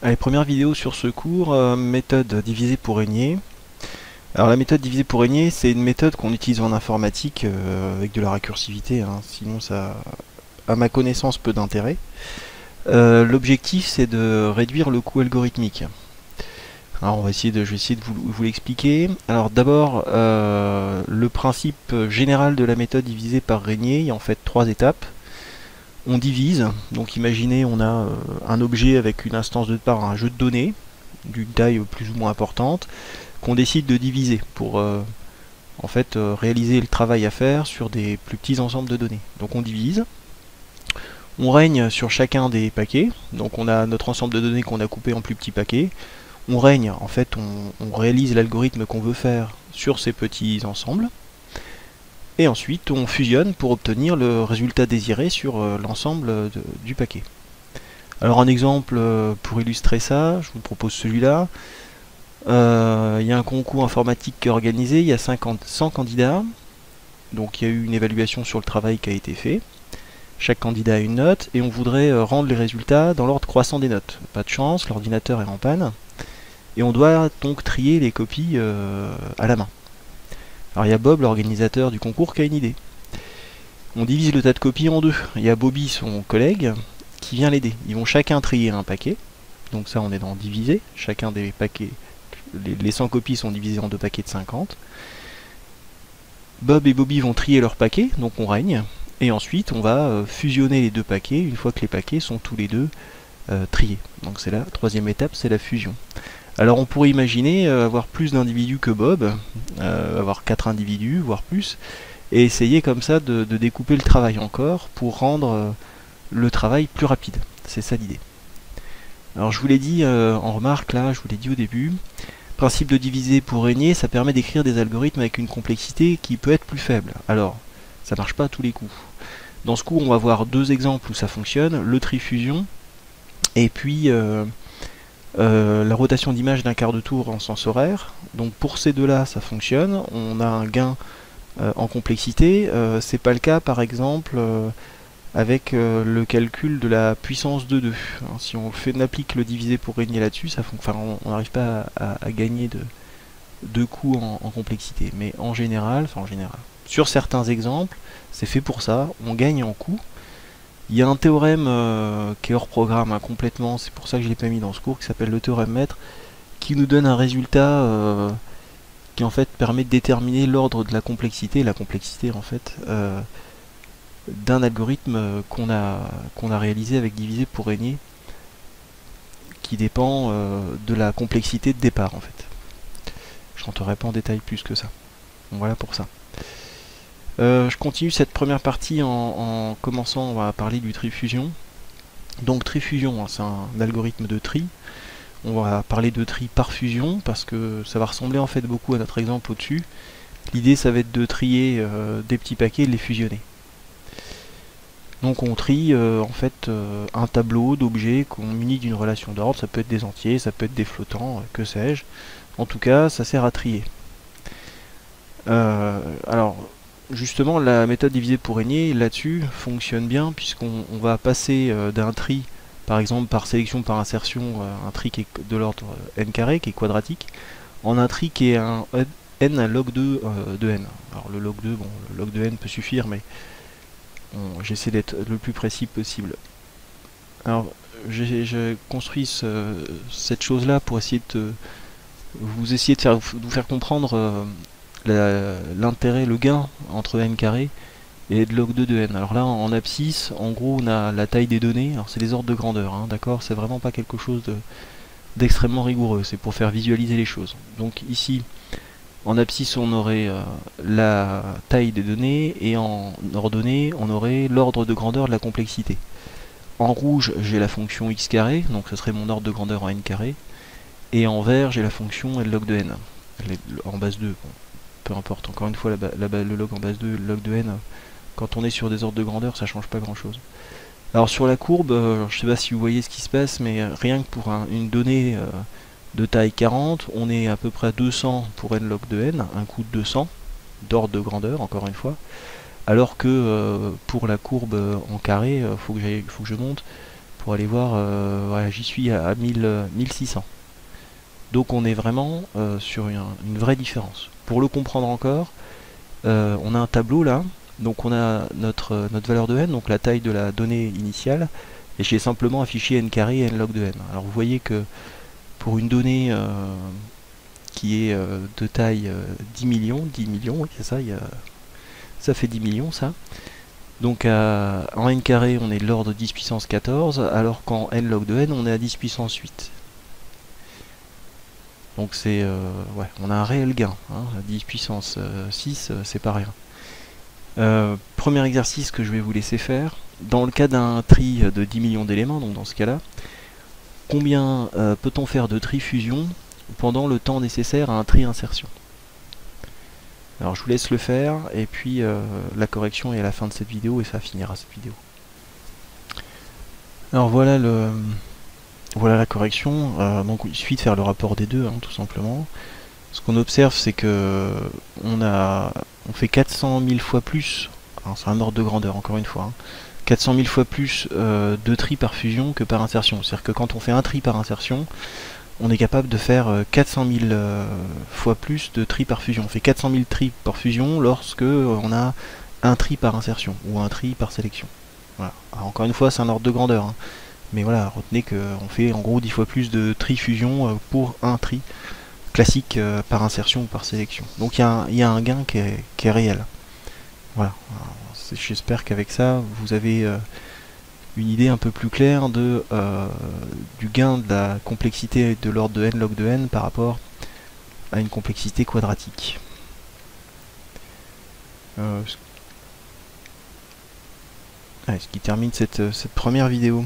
Allez, première vidéo sur ce cours, méthode divisée pour régner. Alors la méthode divisée pour régner, c'est une méthode qu'on utilise en informatique avec de la récursivité, hein, sinon ça, à ma connaissance, peu d'intérêt. L'objectif, c'est de réduire le coût algorithmique. Alors je vais essayer de vous l'expliquer. Alors d'abord, le principe général de la méthode divisée par régner, il y a en fait 3 étapes. On divise, donc imaginez on a un objet avec une instance de départ, un jeu de données, d'une taille plus ou moins importante, qu'on décide de diviser pour réaliser le travail à faire sur des plus petits ensembles de données. Donc on divise, on règne sur chacun des paquets, donc on a notre ensemble de données qu'on a coupé en plus petits paquets, on règne, en fait on réalise l'algorithme qu'on veut faire sur ces petits ensembles, et ensuite on fusionne pour obtenir le résultat désiré sur l'ensemble du paquet. Alors un exemple pour illustrer ça, je vous propose celui-là. Il y a un concours informatique qui est organisé, il y a 100 candidats, donc il y a eu une évaluation sur le travail qui a été fait. Chaque candidat a une note et on voudrait rendre les résultats dans l'ordre croissant des notes. Pas de chance, l'ordinateur est en panne et on doit donc trier les copies à la main. Alors il y a Bob, l'organisateur du concours, qui a une idée. On divise le tas de copies en deux. Il y a Bobby, son collègue, qui vient l'aider. Ils vont chacun trier un paquet. Donc ça, on est dans diviser. Chacun des paquets, les 100 copies sont divisées en deux paquets de 50. Bob et Bobby vont trier leurs paquets, donc on règne. Et ensuite, on va fusionner les deux paquets une fois que les paquets sont tous les deux triés. Donc c'est la troisième étape, c'est la fusion. Alors on pourrait imaginer avoir plus d'individus que Bob, avoir 4 individus, voire plus, et essayer comme ça de découper le travail encore pour rendre le travail plus rapide. C'est ça l'idée. Alors je vous l'ai dit en remarque là, je vous l'ai dit au début, principe de diviser pour régner, ça permet d'écrire des algorithmes avec une complexité qui peut être plus faible. Alors, ça marche pas à tous les coups. Dans ce cours, on va voir deux exemples où ça fonctionne, le trifusion, et puis la rotation d'image d'un quart de tour en sens horaire. Donc pour ces deux-là, ça fonctionne, on a un gain en complexité. C'est pas le cas, par exemple, avec le calcul de la puissance de 2. Hein, si on applique le divisé pour régner là-dessus, on n'arrive pas à gagner de coûts en complexité. Mais en général, sur certains exemples, c'est fait pour ça, on gagne en coût. Il y a un théorème qui est hors programme complètement, c'est pour ça que je ne l'ai pas mis dans ce cours, qui s'appelle le théorème maître, qui nous donne un résultat qui en fait permet de déterminer l'ordre de la complexité en fait d'un algorithme qu'on a réalisé avec divisé pour régner, qui dépend de la complexité de départ en fait. Je rentrerai pas en détail plus que ça. Donc voilà pour ça. Je continue cette première partie en commençant, on va parler du trifusion. Donc trifusion, hein, c'est un algorithme de tri. On va parler de tri par fusion parce que ça va ressembler en fait beaucoup à notre exemple au-dessus. L'idée ça va être de trier des petits paquets et de les fusionner. Donc on trie en fait un tableau d'objets qu'on munit d'une relation d'ordre, ça peut être des entiers, ça peut être des flottants, que sais-je. En tout cas, ça sert à trier. Alors, justement, la méthode divisée pour régner, là-dessus, fonctionne bien, puisqu'on va passer d'un tri, par exemple par sélection, par insertion, un tri qui est de l'ordre n carré, qui est quadratique, en un tri qui est un n log 2 de n. Alors le log 2, bon, le log de n peut suffire, mais j'essaie d'être le plus précis possible. Alors, j'ai construit cette chose-là pour essayer de vous faire comprendre l'intérêt, le gain entre n carré et de log 2 de n. Alors là, en abscisse, en gros, on a la taille des données. Alors c'est des ordres de grandeur, hein, d'accord. C'est vraiment pas quelque chose d'extrêmement rigoureux. C'est pour faire visualiser les choses. Donc ici, en abscisse, on aurait la taille des données et en ordonnée, on aurait l'ordre de grandeur de la complexité. En rouge, j'ai la fonction x carré, donc ce serait mon ordre de grandeur en n carré. Et en vert, j'ai la fonction L log de n, en base 2. Bon, peu importe, encore une fois, le log en base 2, le log de n, quand on est sur des ordres de grandeur, ça change pas grand chose. Alors sur la courbe, je sais pas si vous voyez ce qui se passe, mais rien que pour une donnée de taille 40, on est à peu près à 200 pour n log de n, un coût de 200, d'ordre de grandeur, encore une fois, alors que pour la courbe en carré, faut que je monte, pour aller voir, voilà, j'y suis à 1600. Donc on est vraiment sur une vraie différence. Pour le comprendre encore, on a un tableau là, donc on a notre valeur de n, donc la taille de la donnée initiale, et j'ai simplement affiché n carré et n log de n. Alors vous voyez que pour une donnée qui est de taille 10 millions, oui c'est ça, ça fait 10 millions ça. Donc en n carré on est de l'ordre 10 puissance 14, alors qu'en n log de n on est à 10 puissance 8. Donc c'est ouais, on a un réel gain, hein, à 10 puissance 6 c'est pas rien. Premier exercice que je vais vous laisser faire, dans le cas d'un tri de 10 millions d'éléments, donc dans ce cas là, combien peut-on faire de tri fusion pendant le temps nécessaire à un tri insertion? Alors je vous laisse le faire, et puis la correction est à la fin de cette vidéo, et ça finira cette vidéo. Alors voilà la correction. Donc il suffit de faire le rapport des deux, hein, tout simplement. Ce qu'on observe, c'est que on fait 400 000 fois plus, c'est un ordre de grandeur encore une fois, hein, 400 000 fois plus de tri par fusion que par insertion. C'est-à-dire que quand on fait un tri par insertion, on est capable de faire 400 000 fois plus de tri par fusion. On fait 400 000 tri par fusion lorsque on a un tri par insertion ou un tri par sélection. Voilà. Alors, encore une fois, c'est un ordre de grandeur, hein. Mais voilà, retenez qu'on fait en gros 10 fois plus de tri fusion pour un tri classique par insertion ou par sélection. Donc il y a un gain qui est réel. Voilà. J'espère qu'avec ça, vous avez une idée un peu plus claire du gain de la complexité de l'ordre de n log de n par rapport à une complexité quadratique. Ce qui termine cette première vidéo.